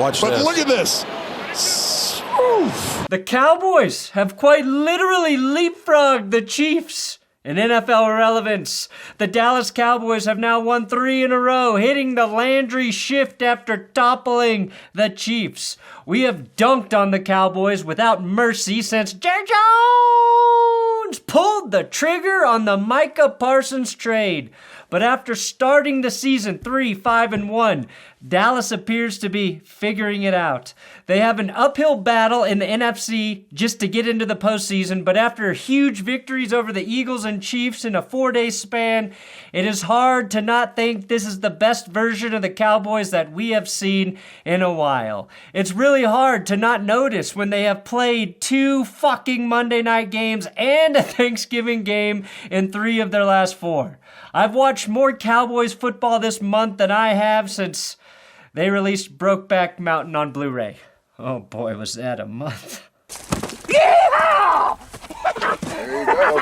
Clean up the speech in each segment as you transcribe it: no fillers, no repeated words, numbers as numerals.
Watch this. But look at this. Oof. The Cowboys have quite literally leapfrogged the Chiefs. In NFL relevance, the Dallas Cowboys have now won 3 in a row, hitting the Landry shift after toppling the Chiefs. We have dunked on the Cowboys without mercy since Jerry Jones pulled the trigger on the Micah Parsons trade. But after starting the season 3-5-1, Dallas appears to be figuring it out. They have an uphill battle in the NFC just to get into the postseason, but after huge victories over the Eagles and Chiefs in a 4-day span, it is hard to not think this is the best version of the Cowboys that we have seen in a while. It's really hard to not notice when they have played 2 fucking Monday night games and a Thanksgiving game in 3 of their last 4. I've watched more Cowboys football this month than I have since they released Brokeback Mountain on Blu-ray. Oh boy, was that a month. Yeah! There you go.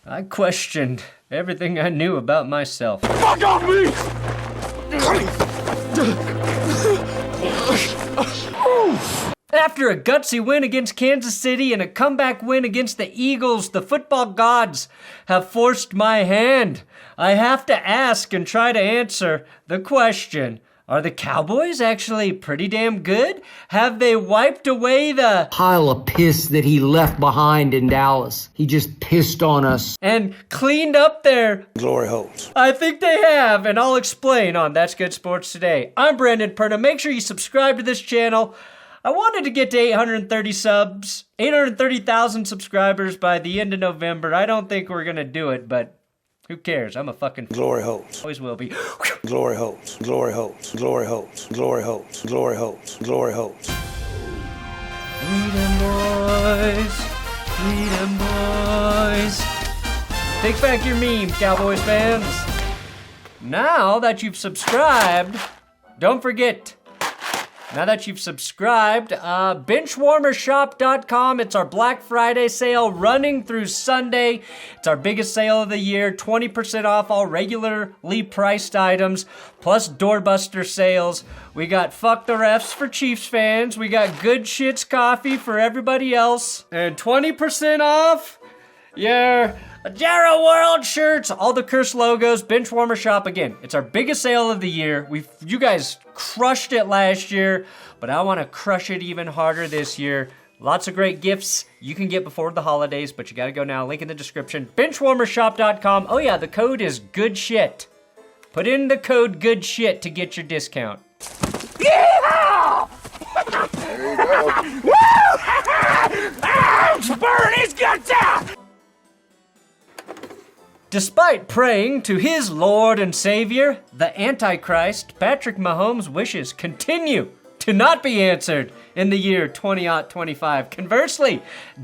I questioned everything I knew about myself. Fuck off me! After a gutsy win against Kansas City and a comeback win against the Eagles, the football gods have forced my hand. I have to ask and try to answer the question, are the Cowboys actually pretty damn good? Have they wiped away the pile of piss that he left behind in Dallas? He just pissed on us. And cleaned up their glory holes? I think they have, and I'll explain on That's Good Sports today. I'm Brandon Perna. Make sure you subscribe to this channel. I wanted to get to 830,000 subscribers by the end of November. I don't think we're going to do it, but who cares? I'm a fucking glory holes. Always will be. Glory holes. Glory holes. Glory holes. Glory holes. Glory holes. Glory holes. Freedom boys. Freedom boys. Take back your meme, Cowboys fans. Now that you've subscribed, don't forget, benchwarmershop.com. It's our Black Friday sale running through Sunday. It's our biggest sale of the year, 20% off all regularly priced items, plus doorbuster sales. We got Fuck the Refs for Chiefs fans. We got Good Shits Coffee for everybody else. And 20% off your Jarrow World shirts, all the Curse logos, Benchwarmer Shop. Again, it's our biggest sale of the year. You guys crushed it last year, but I want to crush it even harder this year. Lots of great gifts you can get before the holidays, but you got to go now. Link in the description. Benchwarmershop.com. Oh yeah, the code is good shit. Put in the code good shit to get your discount. Yeah! There you go. Woo! Burn his guts out! Despite praying to his Lord and Savior, the Antichrist, Patrick Mahomes' wishes continue to not be answered in the year 2025. Conversely,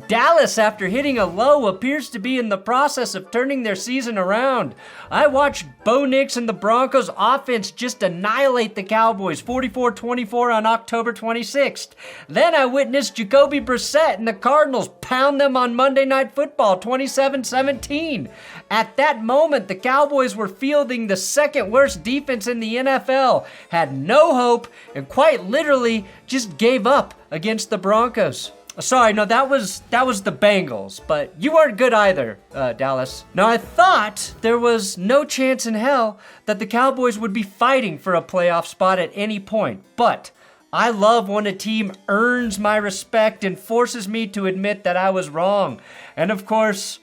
Dallas, after hitting a low, appears to be in the process of turning their season around. I watched Bo Nix and the Broncos offense just annihilate the Cowboys 44-24 on October 26th. Then I witnessed Jacoby Brissett and the Cardinals pound them on Monday Night Football 27-17. At that moment, the Cowboys were fielding the second worst defense in the NFL, had no hope, and quite literally just gave up against the Broncos. Sorry, no, that was the Bengals, but you weren't good either, Dallas. Now, I thought there was no chance in hell that the Cowboys would be fighting for a playoff spot at any point, but I love when a team earns my respect and forces me to admit that I was wrong. And of course,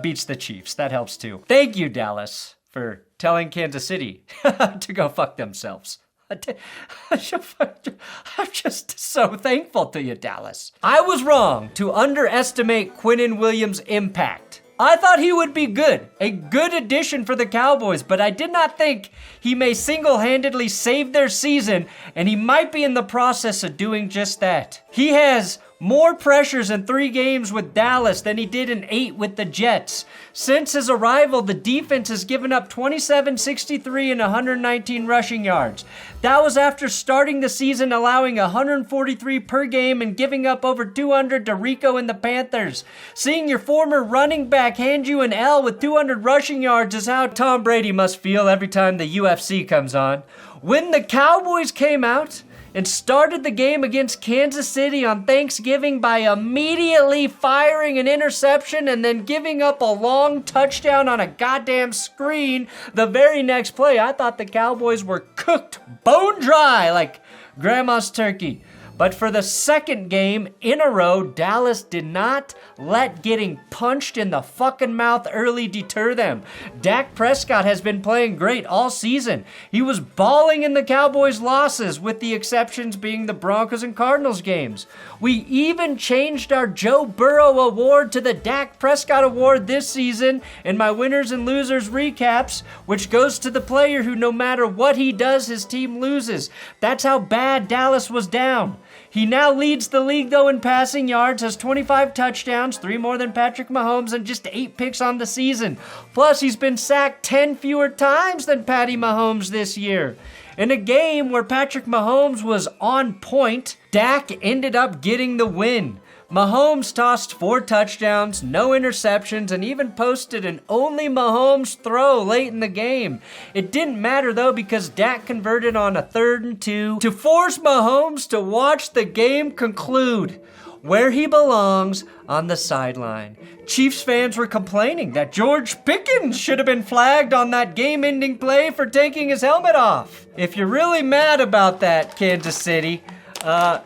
beats the Chiefs. That helps too. Thank you, Dallas, for telling Kansas City to go fuck themselves. I'm just so thankful to you, Dallas. I was wrong to underestimate Quinnen Williams' impact. I thought he would be good, a good addition for the Cowboys, but I did not think he may single-handedly save their season, and he might be in the process of doing just that. He has More pressures in 3 games with Dallas than he did in 8 with the Jets. Since his arrival, the defense has given up 27, 63, and 119 rushing yards. That was after starting the season allowing 143 per game and giving up over 200 to Rico and the Panthers. Seeing your former running back hand you an L with 200 rushing yards is how Tom Brady must feel every time the UFC comes on. When the Cowboys came out and started the game against Kansas City on Thanksgiving by immediately firing an interception and then giving up a long touchdown on a goddamn screen the very next play, I thought the Cowboys were cooked bone dry like grandma's turkey. But for the second game in a row, Dallas did not let getting punched in the fucking mouth early deter them. Dak Prescott has been playing great all season. He was balling in the Cowboys' losses, with the exceptions being the Broncos and Cardinals games. We even changed our Joe Burrow award to the Dak Prescott award this season in my winners and losers recaps, which goes to the player who no matter what he does, his team loses. That's how bad Dallas was down. He now leads the league, though, in passing yards, has 25 touchdowns, 3 more than Patrick Mahomes, and just 8 picks on the season. Plus, he's been sacked 10 fewer times than Patty Mahomes this year. In a game where Patrick Mahomes was on point, Dak ended up getting the win. Mahomes tossed 4 touchdowns, no interceptions, and even posted an only Mahomes throw late in the game. It didn't matter though, because Dak converted on a 3rd and 2 to force Mahomes to watch the game conclude, where he belongs, on the sideline. Chiefs fans were complaining that George Pickens should have been flagged on that game-ending play for taking his helmet off. If you're really mad about that, Kansas City,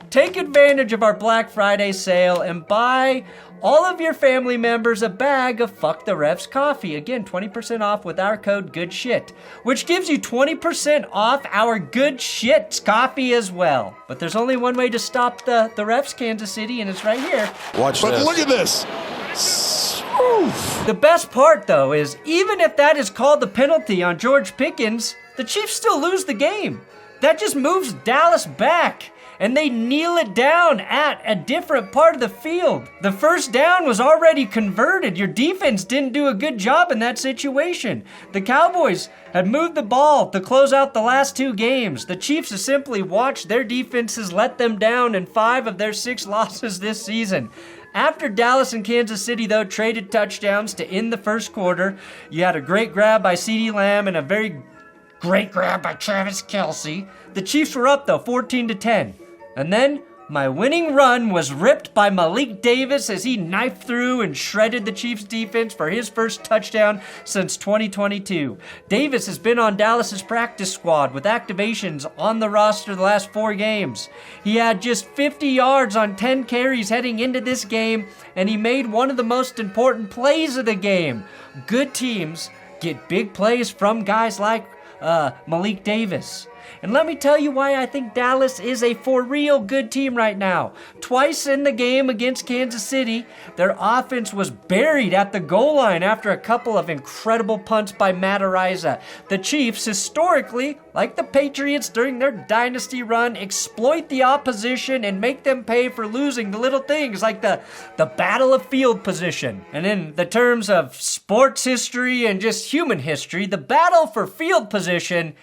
take advantage of our Black Friday sale and buy all of your family members a bag of Fuck the Refs coffee. Again, 20% off with our code GOODSHIT, which gives you 20% off our Good Shit coffee as well. But there's only one way to stop the refs, Kansas City, and it's right here. Watch this. But look at this. The best part, though, is even if that is called the penalty on George Pickens, the Chiefs still lose the game. That just moves Dallas back, and they kneel it down at a different part of the field. The first down was already converted. Your defense didn't do a good job in that situation. The Cowboys had moved the ball to close out the last 2 games. The Chiefs have simply watched their defenses let them down in 5 of their 6 losses this season. After Dallas and Kansas City, though, traded touchdowns to end the first quarter, you had a great grab by CeeDee Lamb and a very great grab by Travis Kelce. The Chiefs were up, though, 14-10. And then my winning run was ripped by Malik Davis as he knifed through and shredded the Chiefs defense for his first touchdown since 2022. Davis has been on Dallas's practice squad with activations on the roster the last 4 games. He had just 50 yards on 10 carries heading into this game, and he made one of the most important plays of the game. Good teams get big plays from guys like Malik Davis. And let me tell you why I think Dallas is a for real good team right now. Twice in the game against Kansas City, their offense was buried at the goal line after a couple of incredible punts by Matt Araiza. The Chiefs, historically, like the Patriots during their dynasty run, exploit the opposition and make them pay for losing the little things like the battle of field position. And in the terms of sports history and just human history, the battle for field position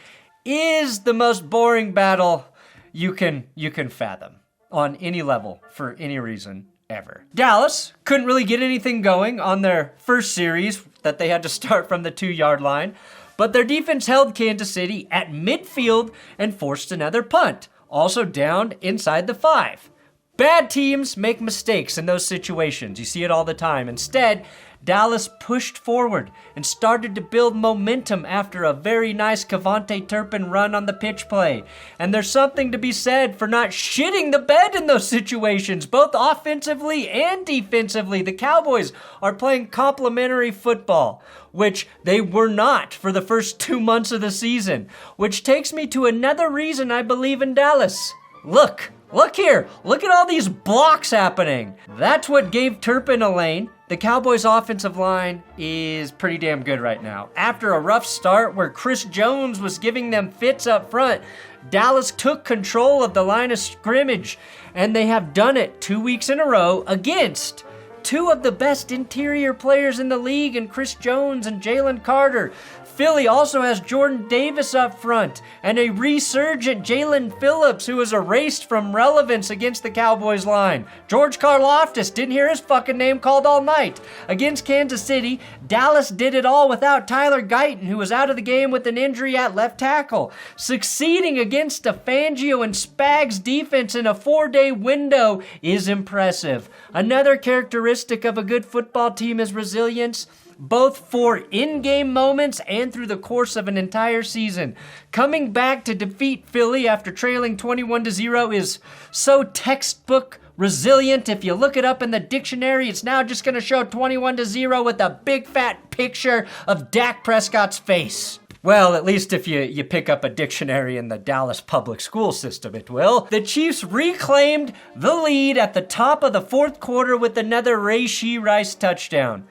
is the most boring battle you can fathom on any level for any reason ever. Dallas couldn't really get anything going on their first series that they had to start from the 2-yard line, but their defense held Kansas City at midfield and forced another punt, also down inside the 5. Bad teams make mistakes in those situations. You see it all the time. Instead, Dallas pushed forward and started to build momentum after a very nice Cavante Turpin run on the pitch play. And there's something to be said for not shitting the bed in those situations, both offensively and defensively. The Cowboys are playing complementary football, which they were not for the first 2 months of the season, which takes me to another reason I believe in Dallas. Look Look here, look at all these blocks happening. That's what gave Turpin a lane. The Cowboys' offensive line is pretty damn good right now. After a rough start where Chris Jones was giving them fits up front, Dallas took control of the line of scrimmage, and they have done it 2 weeks in a row against two of the best interior players in the league in Chris Jones and Jalen Carter. Philly also has Jordan Davis up front and a resurgent Jalen Phillips who was erased from relevance against the Cowboys line. George Karlaftis didn't hear his fucking name called all night. Against Kansas City, Dallas did it all without Tyler Guyton, who was out of the game with an injury at left tackle. Succeeding against a Fangio and Spags defense in a 4-day window is impressive. Another characteristic of a good football team is resilience, both for in-game moments and through the course of an entire season. Coming back to defeat Philly after trailing 21-0 is so textbook resilient. If you look it up in the dictionary, it's now just going to show 21-0 with a big fat picture of Dak Prescott's face. Well, at least if you pick up a dictionary in the Dallas public school system, it will. The Chiefs reclaimed the lead at the top of the fourth quarter with another Rashee Rice touchdown.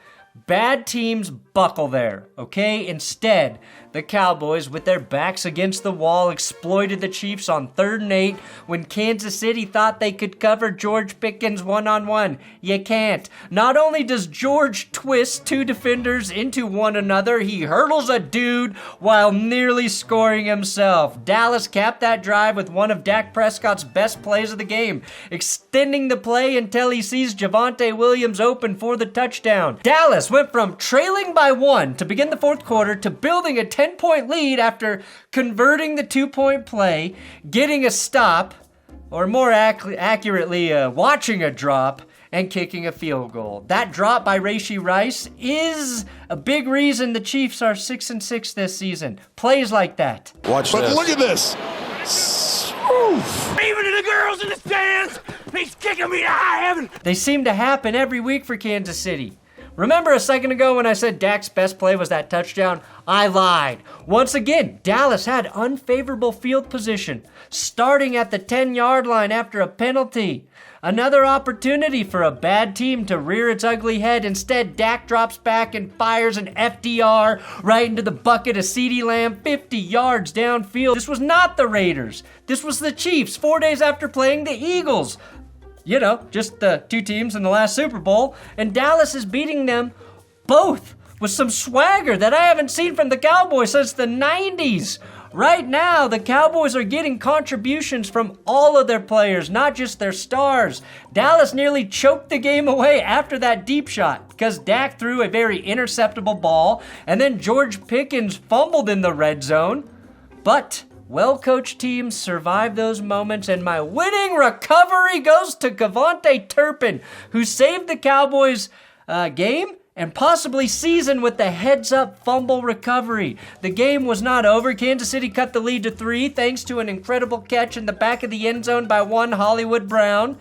Bad teams buckle there, okay? Instead, the Cowboys, with their backs against the wall, exploited the Chiefs on 3rd and 8 when Kansas City thought they could cover George Pickens one-on-one. You can't. Not only does George twist two defenders into one another, he hurdles a dude while nearly scoring himself. Dallas capped that drive with one of Dak Prescott's best plays of the game, extending the play until he sees Javonte Williams open for the touchdown. Dallas went from trailing by 1 to begin the fourth quarter to building a 10-point lead after converting the 2-point play, getting a stop, or more accurately, watching a drop, and kicking a field goal. That drop by Rashee Rice is a big reason the Chiefs are 6-6 this season. Plays like that. Watch this. But look at this. Even to the girls in the stands, he's kicking me to high heaven. They seem to happen every week for Kansas City. Remember a second ago when I said Dak's best play was that touchdown? I lied. Once again, Dallas had unfavorable field position, starting at the 10-yard line after a penalty. Another opportunity for a bad team to rear its ugly head. Instead, Dak drops back and fires an FDR right into the bucket of CeeDee Lamb 50 yards downfield. This was not the Raiders. This was the Chiefs 4 days after playing the Eagles. You know, just the two teams in the last Super Bowl, and Dallas is beating them both with some swagger that I haven't seen from the Cowboys since the 90s. Right now, the Cowboys are getting contributions from all of their players, not just their stars. Dallas nearly choked the game away after that deep shot because Dak threw a very interceptable ball, and then George Pickens fumbled in the red zone. But well-coached teams survive those moments, and my winning recovery goes to Cavonte Turpin, who saved the Cowboys game and possibly season with the heads-up fumble recovery. The game was not over. Kansas City cut the lead to 3 thanks to an incredible catch in the back of the end zone by one Hollywood Brown.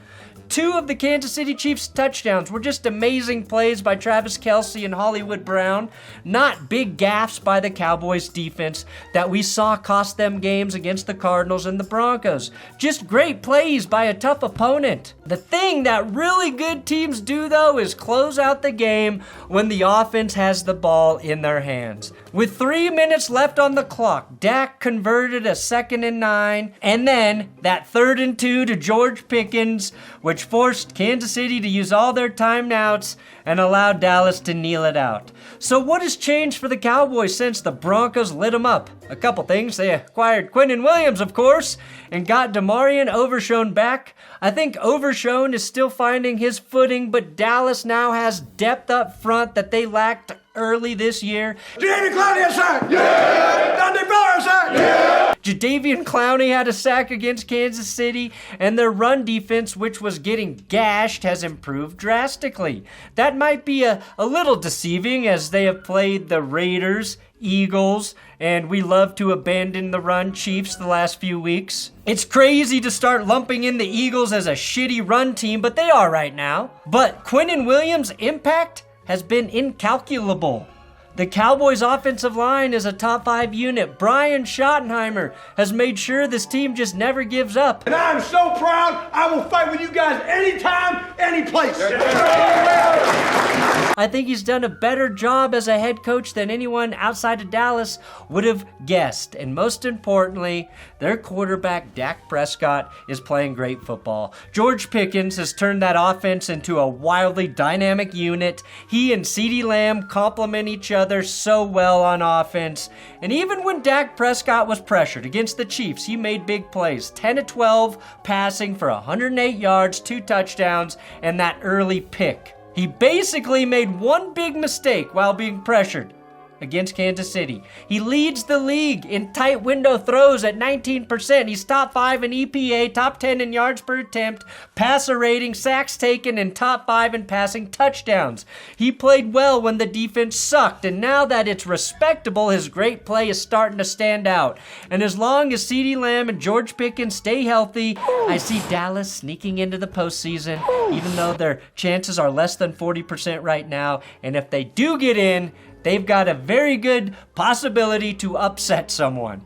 2 of the Kansas City Chiefs touchdowns were just amazing plays by Travis Kelce and Hollywood Brown, not big gaffes by the Cowboys defense that we saw cost them games against the Cardinals and the Broncos. Just great plays by a tough opponent. The thing that really good teams do, though, is close out the game when the offense has the ball in their hands. With 3 minutes left on the clock, Dak converted a 2nd and 9, and then that 3rd and 2 to George Pickens, which forced Kansas City to use all their timeouts and allowed Dallas to kneel it out. So what has changed for the Cowboys since the Broncos lit them up? A couple things. They acquired Quinnen Williams, of course, and got DeMarion Overshown back. I think Overshown is still finding his footing, but Dallas now has depth up front that they lacked early this year. Jadeveon Clowney had a sack. Yeah. Dante Fowler sack. Yeah. Jadeveon Clowney had a sack against Kansas City, and their run defense, which was getting gashed, has improved drastically. That might be a little deceiving as they have played the Raiders, Eagles, and we love to abandon the run Chiefs the last few weeks. It's crazy to start lumping in the Eagles as a shitty run team, but they are right now. But Quinnen Williams' impact has been incalculable. The Cowboys' offensive line is a top 5 unit. Brian Schottenheimer has made sure this team just never gives up. And I am so proud. I will fight with you guys anytime, any place. I think he's done a better job as a head coach than anyone outside of Dallas would have guessed. And most importantly, their quarterback, Dak Prescott, is playing great football. George Pickens has turned that offense into a wildly dynamic unit. He and CeeDee Lamb complement each other so well on offense. And even when Dak Prescott was pressured against the Chiefs, he made big plays. 10-12 passing for 108 yards, 2 touchdowns, and that early pick. He basically made one big mistake while being pressured against Kansas City. He leads the league in tight window throws at 19%. He's top 5 in EPA, top 10 in yards per attempt, passer rating, sacks taken, and top 5 in passing touchdowns. He played well when the defense sucked, and now that it's respectable, his great play is starting to stand out. And as long as CeeDee Lamb and George Pickens stay healthy, I see Dallas sneaking into the postseason, even though their chances are less than 40% right now. And if they do get in, they've got a very good possibility to upset someone.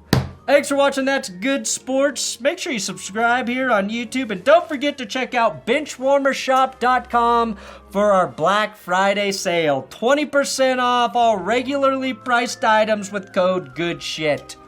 Thanks for watching That's Good Sports. Make sure you subscribe here on YouTube, and don't forget to check out benchwarmershop.com for our Black Friday sale. 20% off all regularly priced items with code GOODSHIT.